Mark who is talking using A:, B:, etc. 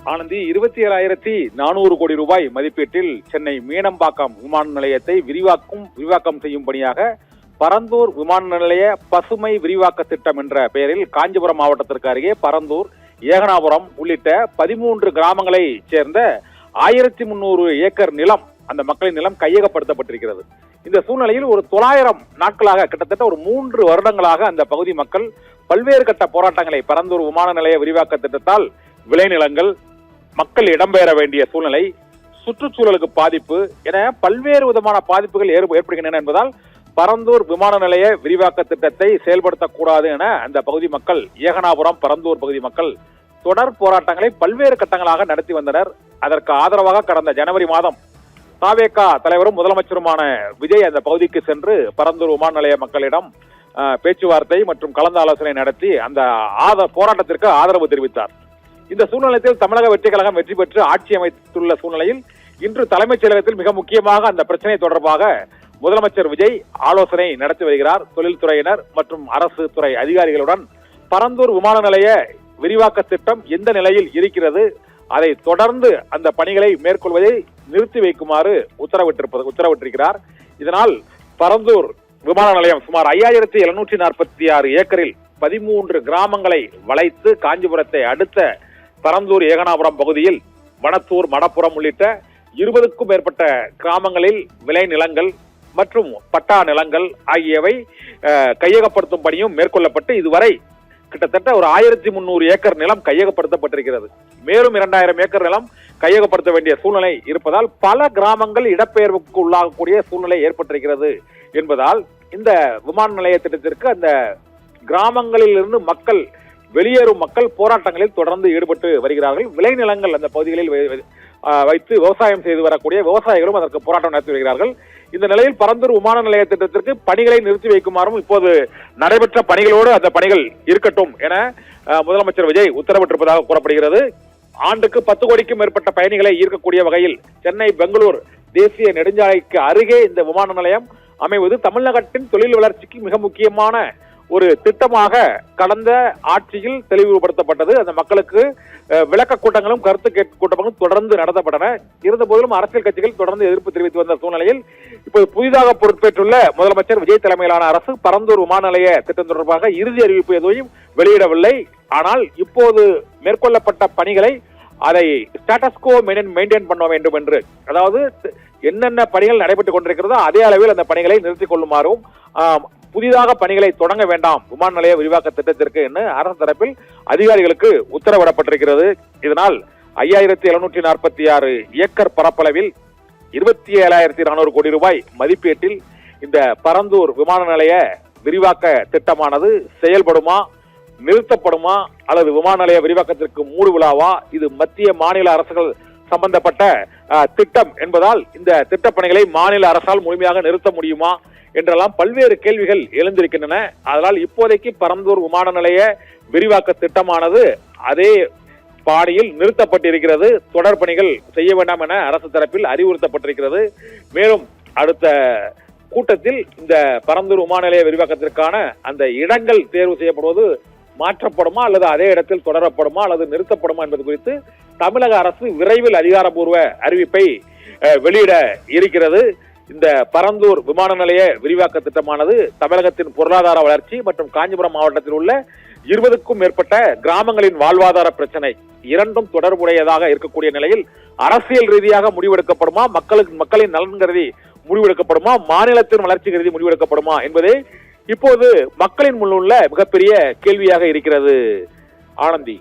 A: ஆனந்தி, 27,400 கோடி ரூபாய் மதிப்பீட்டில் சென்னை மீனம்பாக்கம் விமான நிலையத்தை விரிவாக்கம் செய்யும் பணியாக பரந்தூர் விமான நிலைய பசுமை விரிவாக்க திட்டம் என்ற பெயரில் காஞ்சிபுரம் மாவட்டத்திற்கு அருகே பரந்தூர், ஏகனாபுரம் உள்ளிட்ட 13 கிராமங்களை சேர்ந்த 1300 ஏக்கர் நிலம், அந்த மக்களின் நிலம் கையகப்படுத்தப்பட்டிருக்கிறது. இந்த சூழ்நிலையில் ஒரு 900 நாட்களாக, கிட்டத்தட்ட ஒரு 3 வருடங்களாக அந்த பகுதி மக்கள் பல்வேறு கட்ட போராட்டங்களை, பரந்தூர் விமான நிலைய விரிவாக்க திட்டத்தால் விளைநிலங்கள், மக்கள் இடம்பெயர வேண்டிய சூழ்நிலை, சுற்றுச்சூழலுக்கு பாதிப்பு என பல்வேறு விதமான பாதிப்புகள் ஏற்படுகின்றன என்பதால் பரந்தூர் விமான நிலைய விரிவாக்க திட்டத்தை செயல்படுத்தக்கூடாது என அந்த பகுதி மக்கள், ஏகனாபுரம், பரந்தூர் பகுதி மக்கள் தொடர் போராட்டங்களை பல்வேறு கட்டங்களாக நடத்தி வந்தனர். அதற்கு ஆதரவாக கடந்த ஜனவரி மாதம் தாவேகா தலைவரும் முதலமைச்சருமான விஜய் அந்த பகுதிக்கு சென்று பரந்தூர் விமான நிலைய மக்களிடம் பேச்சுவார்த்தை மற்றும் கலந்து ஆலோசனை நடத்தி அந்த போராட்டத்திற்கு ஆதரவு தெரிவித்தார். இந்த சூழ்நிலையில் தமிழக வெற்றி கழகம் வெற்றி பெற்று ஆட்சி அமைத்துள்ள சூழ்நிலையில் இன்று தலைமைச் செயலகத்தில் மிக முக்கியமாக அந்த பிரச்சனை தொடர்பாக முதலமைச்சர் விஜய் ஆலோசனை நடத்தி வருகிறார். தொழில்துறையினர் மற்றும் அரசு துறை அதிகாரிகளுடன் பரந்தூர் விமான நிலைய விரிவாக்க திட்டம் எந்த நிலையில் இருக்கிறது, அதை தொடர்ந்து அந்த பணிகளை மேற்கொள்வதை நிறுத்தி வைக்குமாறு உத்தரவிட்டிருக்கிறார். இதனால் பரந்தூர் விமான நிலையம் சுமார் 5,746 ஏக்கரில் 13 கிராமங்களை வளைத்து காஞ்சிபுரத்தை அடுத்த பரந்தூர், ஏகனாபுரம் பகுதியில் வனத்தூர், மடப்புறம் உள்ளிட்ட 20க்கும் மேற்பட்ட கிராமங்களில் விளைநிலங்கள் மற்றும் பட்டா நிலங்கள் ஆகியவை கையகப்படுத்தும் பணியும் மேற்கொள்ளப்பட்டு இதுவரை கிட்டத்தட்ட ஒரு 1,300 ஏக்கர் நிலம் கையகப்படுத்தப்பட்டிருக்கிறது. மேலும் 2,000 ஏக்கர் நிலம் கையகப்படுத்த வேண்டிய சூழ்நிலை இருப்பதால் பல கிராமங்கள் இடப்பெயர்வுக்கு உள்ளாகக்கூடிய சூழ்நிலை ஏற்பட்டிருக்கிறது என்பதால் இந்த விமான நிலைய திட்டத்திற்கு அந்த கிராமங்களில் இருந்து வெளியேறும் மக்கள் போராட்டங்களில் தொடர்ந்து ஈடுபட்டு வருகிறார்கள். விளைநிலங்கள் அந்த பகுதிகளில் வைத்து விவசாயம் செய்து வரக்கூடிய விவசாயிகளும் அதற்கு போராட்டம் நடத்தி வருகிறார்கள். இந்த நிலையில் பரந்தூர் விமான நிலைய திட்டத்திற்கு பணிகளை நிறுத்தி வைக்குமாறும் இப்போது நடைபெற்ற பணிகளோடு அந்த பணிகள் இருக்கட்டும் என முதலமைச்சர் விஜய் உத்தரவிட்டிருப்பதாக கூறப்படுகிறது. ஆண்டுக்கு 10 கோடிக்கும் மேற்பட்ட பயணிகளை ஈர்க்கக்கூடிய வகையில் சென்னை, பெங்களூர் தேசிய நெடுஞ்சாலைக்கு அருகே இந்த விமான நிலையம் அமைவது தமிழகத்தின் தொழில் வளர்ச்சிக்கு மிக முக்கியமான ஒரு திட்டமாக கடந்த ஆட்சியில் தெளிவுபடுத்தப்பட்டது. அந்த மக்களுக்கு விளக்க கூட்டங்களும் கருத்து கேட்பு கூட்டங்களும் தொடர்ந்து நடத்தப்பட்டன. இருந்த போதிலும் அரசியல் கட்சிகள் தொடர்ந்து எதிர்ப்பு தெரிவித்து வந்த சூழ்நிலையில் இப்போது புதிதாக பொறுப்பேற்றுள்ள முதலமைச்சர் விஜய் தலைமையிலான அரசு பரந்தூர் விமான நிலைய திட்டம் தொடர்பாக இறுதி அறிவிப்பு எதுவும் வெளியிடவில்லை. ஆனால் இப்போது மேற்கொள்ளப்பட்ட பணிகளை அதை ஸ்டேட்டஸ் கோ மெயின்டைன் பண்ண வேண்டும் என்று, அதாவது என்னென்ன பணிகள் நடைபெற்றுக் கொண்டிருக்கிறதோ அதே அளவில் அந்த பணிகளை நிறுத்திக் கொள்ளுமாறும், புதிதாக பணிகளை தொடங்க வேண்டாம் விமான நிலைய விரிவாக்க திட்டத்திற்கு என்று அரசு தரப்பில் அதிகாரிகளுக்கு உத்தரவிடப்பட்டிருக்கிறது. இதனால் 5,746 ஏக்கர் பரப்பளவில் 27,400 கோடி ரூபாய் மதிப்பீட்டில் இந்த பரந்தூர் விமான நிலைய விரிவாக்க திட்டமானது செயல்படுமா, நிறுத்தப்படுமா, அல்லது விமான நிலைய விரிவாக்கத்திற்கு மூடு விழாவா? இது மத்திய மாநில அரசுகள் சம்பந்தப்பட்ட திட்டம் என்பதால் இந்த திட்டப்பணிகளை மாநில அரசால் முழுமையாக நிறுத்த முடியுமா என்றெல்லாம் பல்வேறு கேள்விகள் எழுந்திருக்கின்றன. அதனால் இப்போதைக்கு பரந்தூர் விமான நிலைய விரிவாக்க திட்டமானது அதே பாணியில் நிறுத்தப்பட்டிருக்கிறது. தொடர் பணிகள் செய்ய வேண்டாம் என அரசு தரப்பில் அறிவுறுத்தப்பட்டிருக்கிறது. மேலும் அடுத்த கூட்டத்தில் இந்த பரந்தூர் விமான நிலைய விரிவாக்கத்திற்கான அந்த இடங்கள் தேர்வு செய்யப்படுவது மாற்றப்படுமா, அல்லது அதே இடத்தில் தொடரப்படுமா, அல்லது நிறுத்தப்படுமா என்பது குறித்து தமிழக அரசு விரைவில் அதிகாரப்பூர்வ அறிவிப்பை வெளியிட இருக்கிறது. இந்த பரந்தூர் விமான நிலைய விரிவாக்க திட்டமானது தமிழகத்தின் பொருளாதார வளர்ச்சி மற்றும் காஞ்சிபுரம் மாவட்டத்தில் உள்ள 20க்கும் மேற்பட்ட கிராமங்களின் வாழ்வாதார பிரச்சனை இரண்டும் தொடர்புடையதாக இருக்கக்கூடிய நிலையில் அரசியல் ரீதியாக முடிவெடுக்கப்படுமா, மக்களின் நலன் கருதி முடிவெடுக்கப்படுமா, மாநிலத்தின் வளர்ச்சி கருதி முடிவெடுக்கப்படுமா என்பதே இப்போது மக்களின் முன்னுள்ள மிகப்பெரிய கேள்வியாக இருக்கிறது. ஆனந்தி.